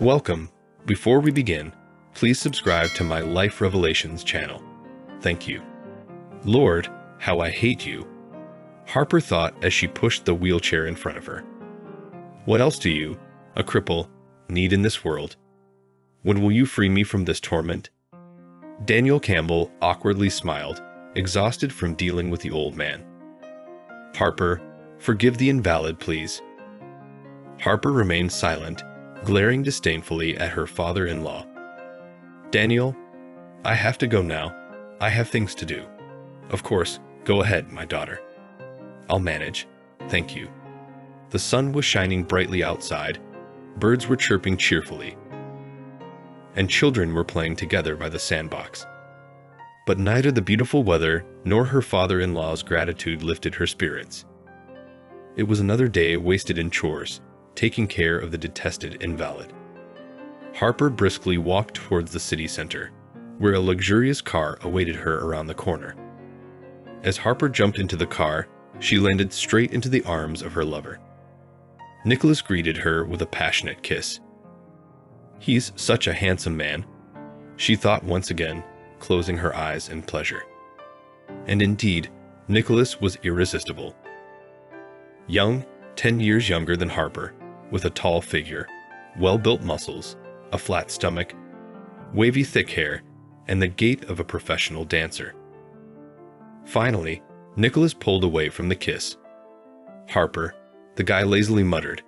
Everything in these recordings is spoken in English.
Welcome. Before we begin, please subscribe to my Life Revelations channel. Thank you. Lord, how I hate you, Harper thought as she pushed the wheelchair in front of her. What else do you, a cripple, need in this world? When will you free me from this torment? Daniel Campbell awkwardly smiled, exhausted from dealing with the old man. Harper, forgive the invalid, please. Harper remained silent, glaring disdainfully at her father-in-law. Daniel, I have to go now. I have things to do. Of course, go ahead, my daughter. I'll manage. Thank you. The sun was shining brightly outside, birds were chirping cheerfully, and children were playing together by the sandbox. But neither the beautiful weather nor her father-in-law's gratitude lifted her spirits. It was another day wasted in chores, taking care of the detested invalid. Harper briskly walked towards the city center, where a luxurious car awaited her around the corner. As Harper jumped into the car, she landed straight into the arms of her lover. Nicholas greeted her with a passionate kiss. He's such a handsome man, she thought once again, closing her eyes in pleasure. And indeed, Nicholas was irresistible. Young, 10 years younger than Harper, with a tall figure, well-built muscles, a flat stomach, wavy thick hair, and the gait of a professional dancer. Finally, Nicholas pulled away from the kiss. Harper, the guy lazily muttered,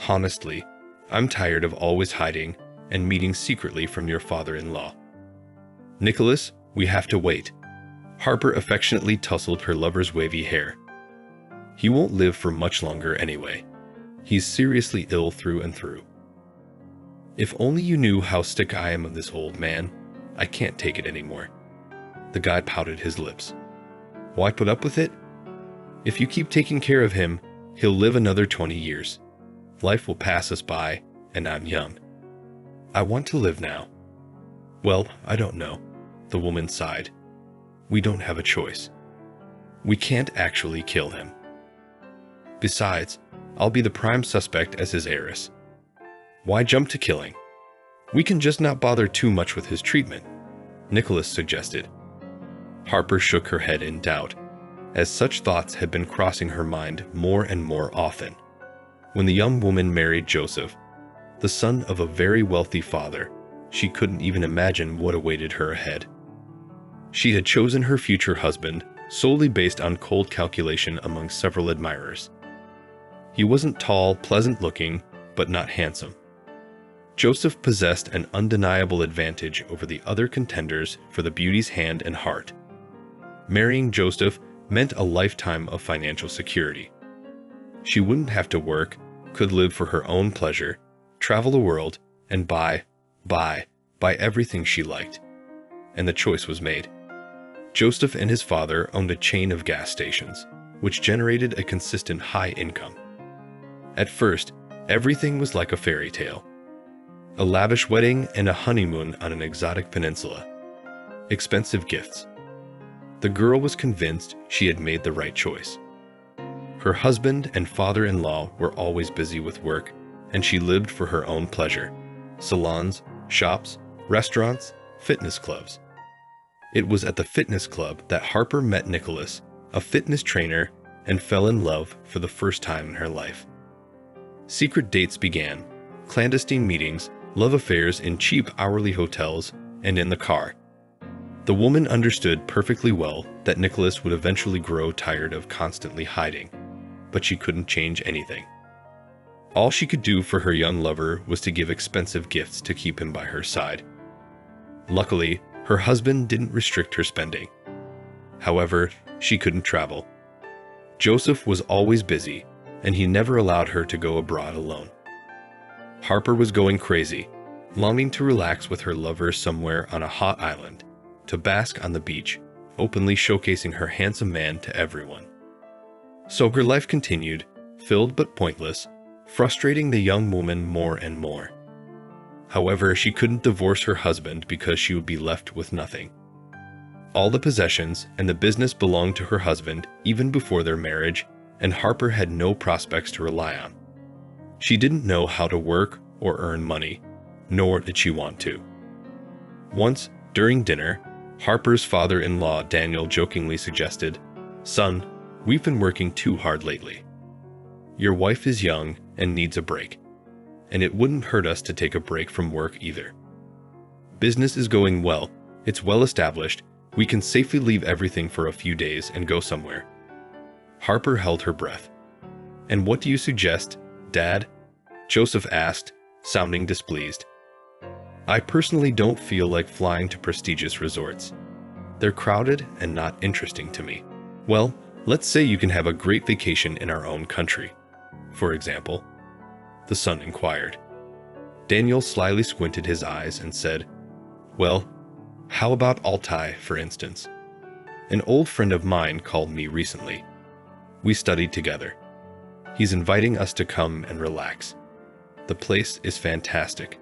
honestly, I'm tired of always hiding and meeting secretly from your father-in-law. Nicholas, we have to wait. Harper affectionately tousled her lover's wavy hair. He won't live for much longer anyway. He's seriously ill through and through. If only you knew how sick I am of this old man. I can't take it anymore. The guy pouted his lips. Why put up with it? If you keep taking care of him, he'll live another 20 years. Life will pass us by, and I'm young. I want to live now. Well, I don't know, the woman sighed. We don't have a choice. We can't actually kill him. Besides, I'll be the prime suspect as his heiress. Why jump to killing? We can just not bother too much with his treatment, Nicholas suggested. Harper shook her head in doubt, as such thoughts had been crossing her mind more and more often. When the young woman married Joseph, the son of a very wealthy father, she couldn't even imagine what awaited her ahead. She had chosen her future husband solely based on cold calculation among several admirers. He wasn't tall, pleasant-looking, but not handsome. Joseph possessed an undeniable advantage over the other contenders for the beauty's hand and heart. Marrying Joseph meant a lifetime of financial security. She wouldn't have to work, could live for her own pleasure, travel the world, and buy everything she liked. And the choice was made. Joseph and his father owned a chain of gas stations, which generated a consistent high income. At first, everything was like a fairy tale. A lavish wedding and a honeymoon on an exotic peninsula. Expensive gifts. The girl was convinced she had made the right choice. Her husband and father-in-law were always busy with work, and she lived for her own pleasure. Salons, shops, restaurants, fitness clubs. It was at the fitness club that Harper met Nicholas, a fitness trainer, and fell in love for the first time in her life. Secret dates began, clandestine meetings, love affairs in cheap hourly hotels, and in the car. The woman understood perfectly well that Nicholas would eventually grow tired of constantly hiding, but she couldn't change anything. All she could do for her young lover was to give expensive gifts to keep him by her side. Luckily, her husband didn't restrict her spending. However, she couldn't travel. Joseph was always busy, and he never allowed her to go abroad alone. Harper was going crazy, longing to relax with her lover somewhere on a hot island, to bask on the beach, openly showcasing her handsome man to everyone. So her life continued, filled but pointless, frustrating the young woman more and more. However, she couldn't divorce her husband because she would be left with nothing. All the possessions and the business belonged to her husband even before their marriage, and Harper had no prospects to rely on. She didn't know how to work or earn money, nor did she want to. Once, during dinner, Harper's father-in-law Daniel jokingly suggested, "Son, we've been working too hard lately. Your wife is young and needs a break, and it wouldn't hurt us to take a break from work either. Business is going well, it's well established, we can safely leave everything for a few days and go somewhere." Harper held her breath. "And what do you suggest, Dad?" Joseph asked, sounding displeased. "I personally don't feel like flying to prestigious resorts. They're crowded and not interesting to me." "Well, let's say you can have a great vacation in our own country, for example," the son inquired. Daniel slyly squinted his eyes and said, "Well, how about Altai, for instance? An old friend of mine called me recently. We studied together. He's inviting us to come and relax. The place is fantastic.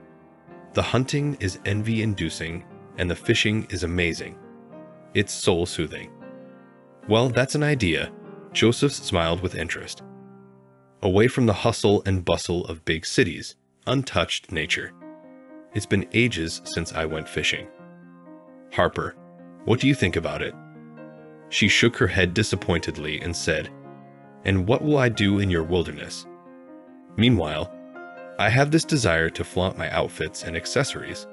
The hunting is envy-inducing, and the fishing is amazing. It's soul-soothing." "Well, that's an idea." Joseph smiled with interest. "Away from the hustle and bustle of big cities, untouched nature. It's been ages since I went fishing." "Harper, what do you think about it?" She shook her head disappointedly and said, "And what will I do in your wilderness? Meanwhile, I have this desire to flaunt my outfits and accessories,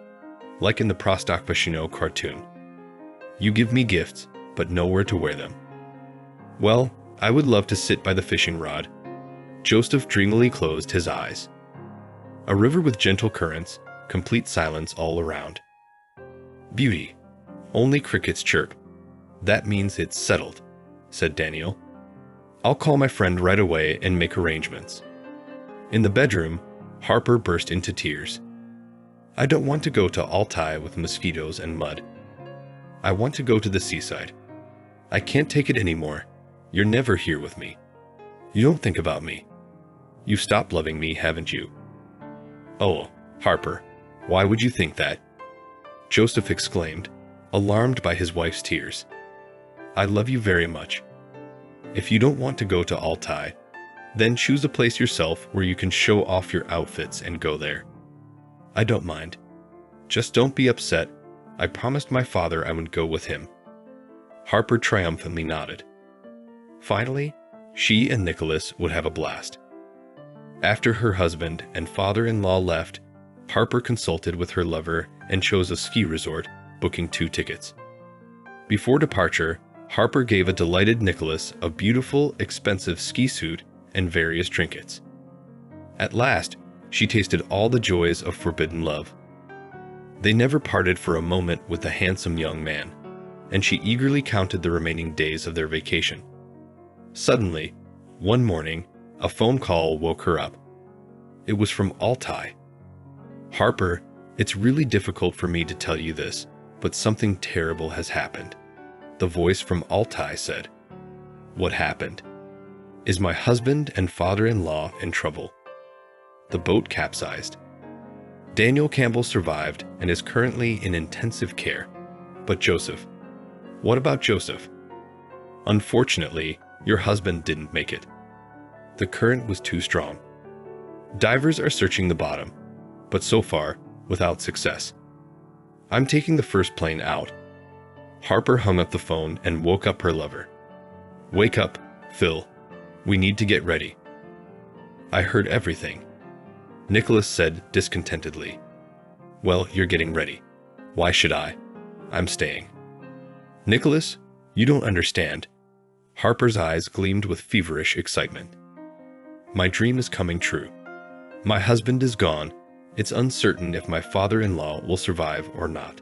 like in the Prostokvashino cartoon. You give me gifts, but nowhere to wear them." "Well, I would love to sit by the fishing rod." Joseph dreamily closed his eyes. A river with gentle currents, complete silence all around. "Beauty. Only crickets chirp. That means it's settled," said Daniel. "I'll call my friend right away and make arrangements." In the bedroom, Harper burst into tears. "I don't want to go to Altai with mosquitoes and mud. I want to go to the seaside. I can't take it anymore. You're never here with me. You don't think about me. You've stopped loving me, haven't you?" "Oh, Harper, why would you think that?" Joseph exclaimed, alarmed by his wife's tears. "I love you very much. If you don't want to go to Altai, then choose a place yourself where you can show off your outfits and go there. I don't mind. Just don't be upset. I promised my father I would go with him." Harper triumphantly nodded. Finally, she and Nicholas would have a blast. After her husband and father-in-law left, Harper consulted with her lover and chose a ski resort, booking 2 tickets. Before departure, Harper gave a delighted Nicholas a beautiful, expensive ski suit and various trinkets. At last, she tasted all the joys of forbidden love. They never parted for a moment with the handsome young man, and she eagerly counted the remaining days of their vacation. Suddenly, one morning, a phone call woke her up. It was from Altai. "Harper, it's really difficult for me to tell you this, but something terrible has happened," the voice from Altai said. "What happened?" "Is my husband and father-in-law in trouble. The boat capsized. Daniel Campbell survived and is currently in intensive care. But Joseph. What about Joseph? Unfortunately, your husband didn't make it. The current was too strong. Divers are searching the bottom, but so far, without success. I'm taking the first plane out." Harper hung up the phone and woke up her lover. "Wake up, Phil. We need to get ready." "I heard everything," Nicholas said discontentedly. "Well, you're getting ready. Why should I? I'm staying." "Nicholas, you don't understand." Harper's eyes gleamed with feverish excitement. "My dream is coming true. My husband is gone. It's uncertain if my father-in-law will survive or not.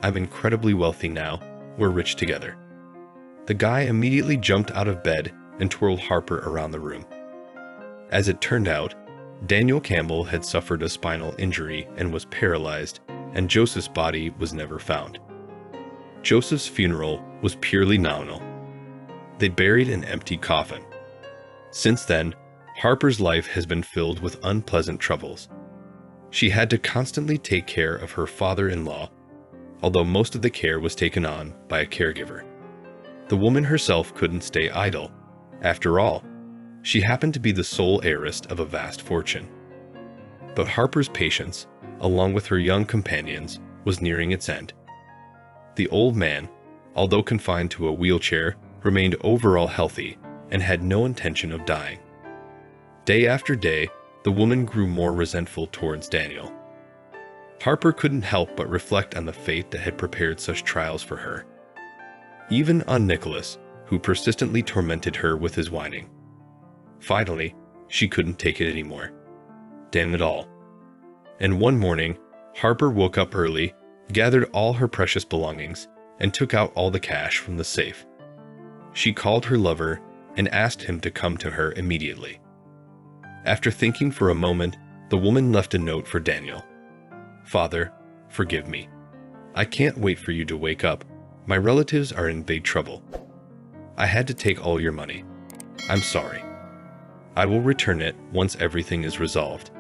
I'm incredibly wealthy now. We're rich together." The guy immediately jumped out of bed and twirled Harper around the room. As it turned out, Daniel Campbell had suffered a spinal injury and was paralyzed, and Joseph's body was never found. Joseph's funeral was purely nominal. They buried an empty coffin. Since then, Harper's life has been filled with unpleasant troubles. She had to constantly take care of her father-in-law, although most of the care was taken on by a caregiver. The woman herself couldn't stay idle. After all, she happened to be the sole heiress of a vast fortune. But Harper's patience, along with her young companions, was nearing its end. The old man, although confined to a wheelchair, remained overall healthy and had no intention of dying. Day after day, the woman grew more resentful towards Daniel. Harper couldn't help but reflect on the fate that had prepared such trials for her. Even on Nicholas, who persistently tormented her with his whining. Finally, she couldn't take it anymore. Damn it all. And one morning, Harper woke up early, gathered all her precious belongings, and took out all the cash from the safe. She called her lover and asked him to come to her immediately. After thinking for a moment, the woman left a note for Daniel. "Father, forgive me. I can't wait for you to wake up. My relatives are in big trouble. I had to take all your money. I'm sorry. I will return it once everything is resolved.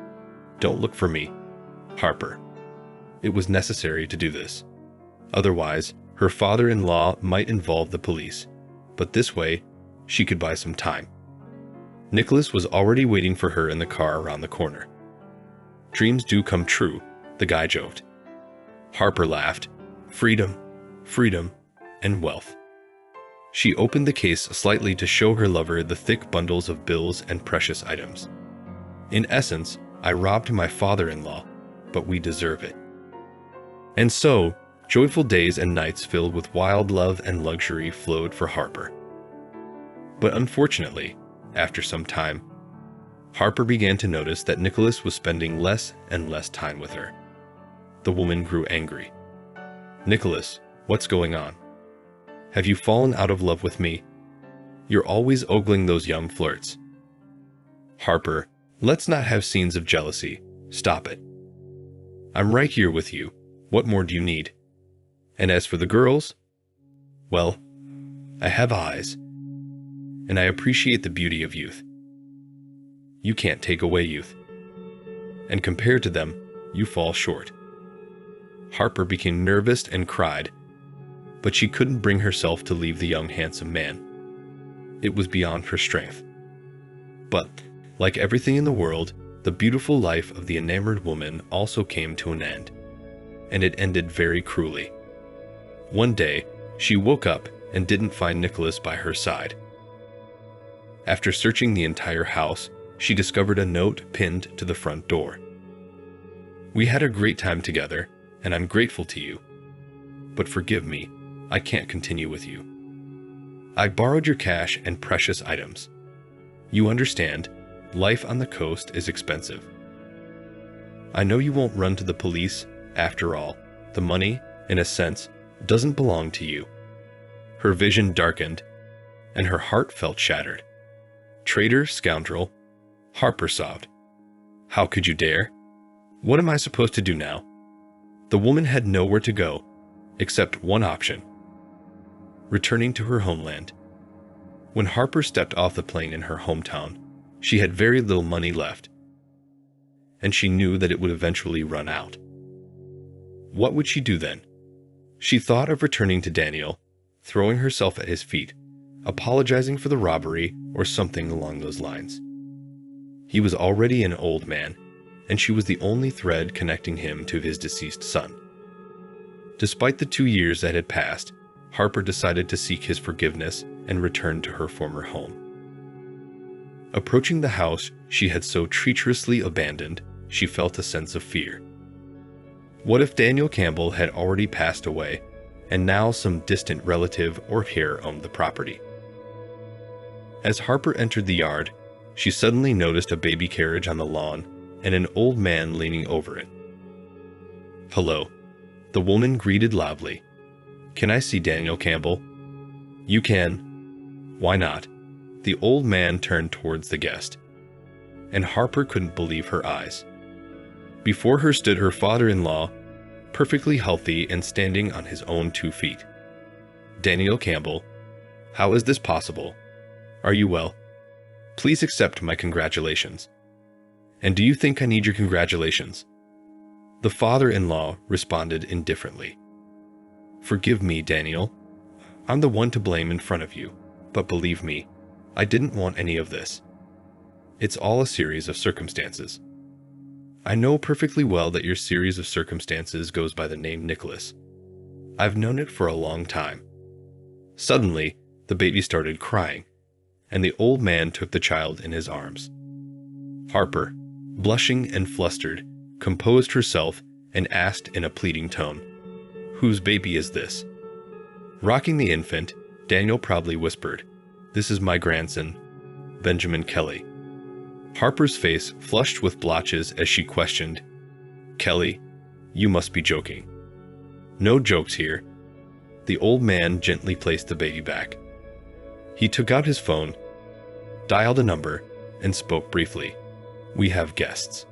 Don't look for me. Harper." It was necessary to do this. Otherwise, her father-in-law might involve the police, but this way, she could buy some time. Nicholas was already waiting for her in the car around the corner. "Dreams do come true," the guy joked. Harper laughed. Freedom, freedom, and wealth. She opened the case slightly to show her lover the thick bundles of bills and precious items. "In essence, I robbed my father-in-law, but we deserve it." And so, joyful days and nights filled with wild love and luxury flowed for Harper. But unfortunately, after some time, Harper began to notice that Nicholas was spending less and less time with her. The woman grew angry. "Nicholas, what's going on? Have you fallen out of love with me? You're always ogling those young flirts." "Harper, let's not have scenes of jealousy. Stop it. I'm right here with you. What more do you need? And as for the girls, well, I have eyes, and I appreciate the beauty of youth. You can't take away youth. And compared to them, you fall short." Harper became nervous and cried, but she couldn't bring herself to leave the young handsome man. It was beyond her strength. But, like everything in the world, the beautiful life of the enamored woman also came to an end, and it ended very cruelly. One day, she woke up and didn't find Nicholas by her side. After searching the entire house, she discovered a note pinned to the front door. "We had a great time together, and I'm grateful to you. But forgive me, I can't continue with you. I borrowed your cash and precious items. You understand, life on the coast is expensive. I know you won't run to the police. After all, the money, in a sense, doesn't belong to you." Her vision darkened, and her heart felt shattered. "Traitor, scoundrel," Harper sobbed. "How could you dare? What am I supposed to do now?" The woman had nowhere to go, except one option: returning to her homeland. When Harper stepped off the plane in her hometown, she had very little money left, and she knew that it would eventually run out. What would she do then? She thought of returning to Daniel, throwing herself at his feet, apologizing for the robbery or something along those lines. He was already an old man, and she was the only thread connecting him to his deceased son. Despite the 2 years that had passed, Harper decided to seek his forgiveness and return to her former home. Approaching the house she had so treacherously abandoned, she felt a sense of fear. What if Daniel Campbell had already passed away, and now some distant relative or peer owned the property? As Harper entered the yard, she suddenly noticed a baby carriage on the lawn and an old man leaning over it. "Hello," the woman greeted loudly. "Can I see Daniel Campbell?" "You can." "Why not?" The old man turned towards the guest, and Harper couldn't believe her eyes. Before her stood her father-in-law, perfectly healthy and standing on his own 2 feet. "Daniel Campbell, how is this possible? Are you well? Please accept my congratulations." "And do you think I need your congratulations?" The father-in-law responded indifferently. "Forgive me, Daniel. I'm the one to blame in front of you, but believe me, I didn't want any of this. It's all a series of circumstances." I know perfectly well that your series of circumstances goes by the name Nicholas. I've known it for a long time. Suddenly, the baby started crying, and the old man took the child in his arms. Harper, blushing and flustered, composed herself and asked in a pleading tone, "Whose baby is this?" Rocking the infant, Daniel proudly whispered, "This is my grandson, Benjamin Kelly." Harper's face flushed with blotches as she questioned, "Kelly, you must be joking." "No jokes here." The old man gently placed the baby back. He took out his phone, dialed a number, and spoke briefly. "We have guests."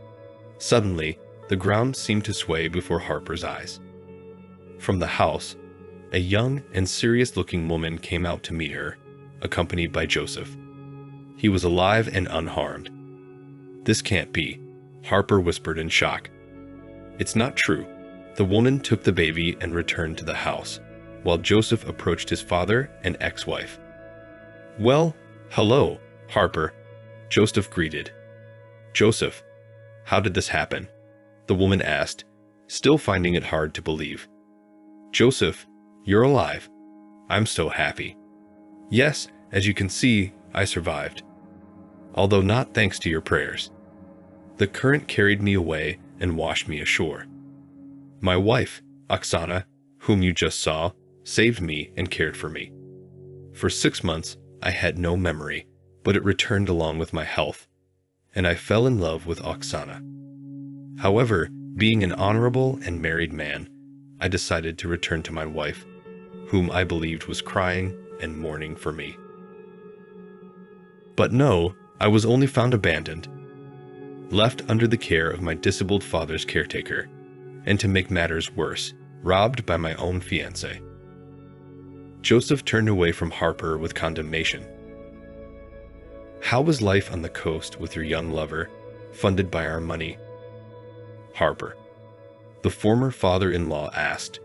Suddenly, the ground seemed to sway before Harper's eyes. From the house, a young and serious-looking woman came out to meet her, accompanied by Joseph. He was alive and unharmed. "This can't be," Harper whispered in shock. "It's not true." The woman took the baby and returned to the house, while Joseph approached his father and ex-wife. "Well, hello, Harper," Joseph greeted. "Joseph, how did this happen?" the woman asked, still finding it hard to believe. "Joseph, you're alive. I'm so happy." "Yes, as you can see, I survived. Although not thanks to your prayers. The current carried me away and washed me ashore. My wife, Oksana, whom you just saw, saved me and cared for me. For 6 months, I had no memory, but it returned along with my health, and I fell in love with Oksana. However, being an honorable and married man, I decided to return to my wife, whom I believed was crying and mourning for me. But no, I was only found abandoned, left under the care of my disabled father's caretaker, and to make matters worse, robbed by my own fiancé." Joseph turned away from Harper with condemnation. "How was life on the coast with your young lover, funded by our money?" Harper, the former father-in-law, asked.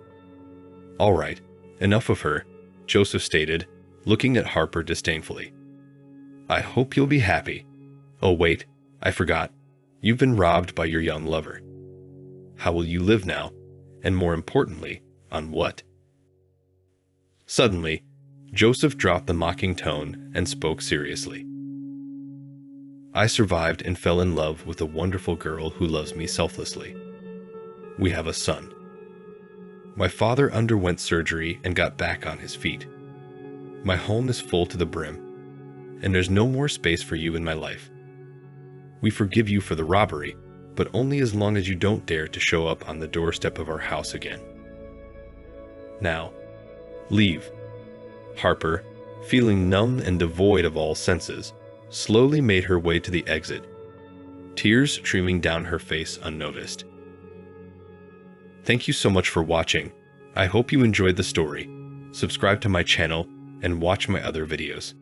"All right, enough of her," Joseph stated, looking at Harper disdainfully. "I hope you'll be happy. Oh wait, I forgot. You've been robbed by your young lover. How will you live now? And more importantly, on what?" Suddenly, Joseph dropped the mocking tone and spoke seriously. "I survived and fell in love with a wonderful girl who loves me selflessly. We have a son. My father underwent surgery and got back on his feet. My home is full to the brim, and there's no more space for you in my life. We forgive you for the robbery, but only as long as you don't dare to show up on the doorstep of our house again. Now, leave." Harper, feeling numb and devoid of all senses, slowly made her way to the exit, tears streaming down her face unnoticed. Thank you so much for watching. I hope you enjoyed the story. Subscribe to my channel and watch my other videos.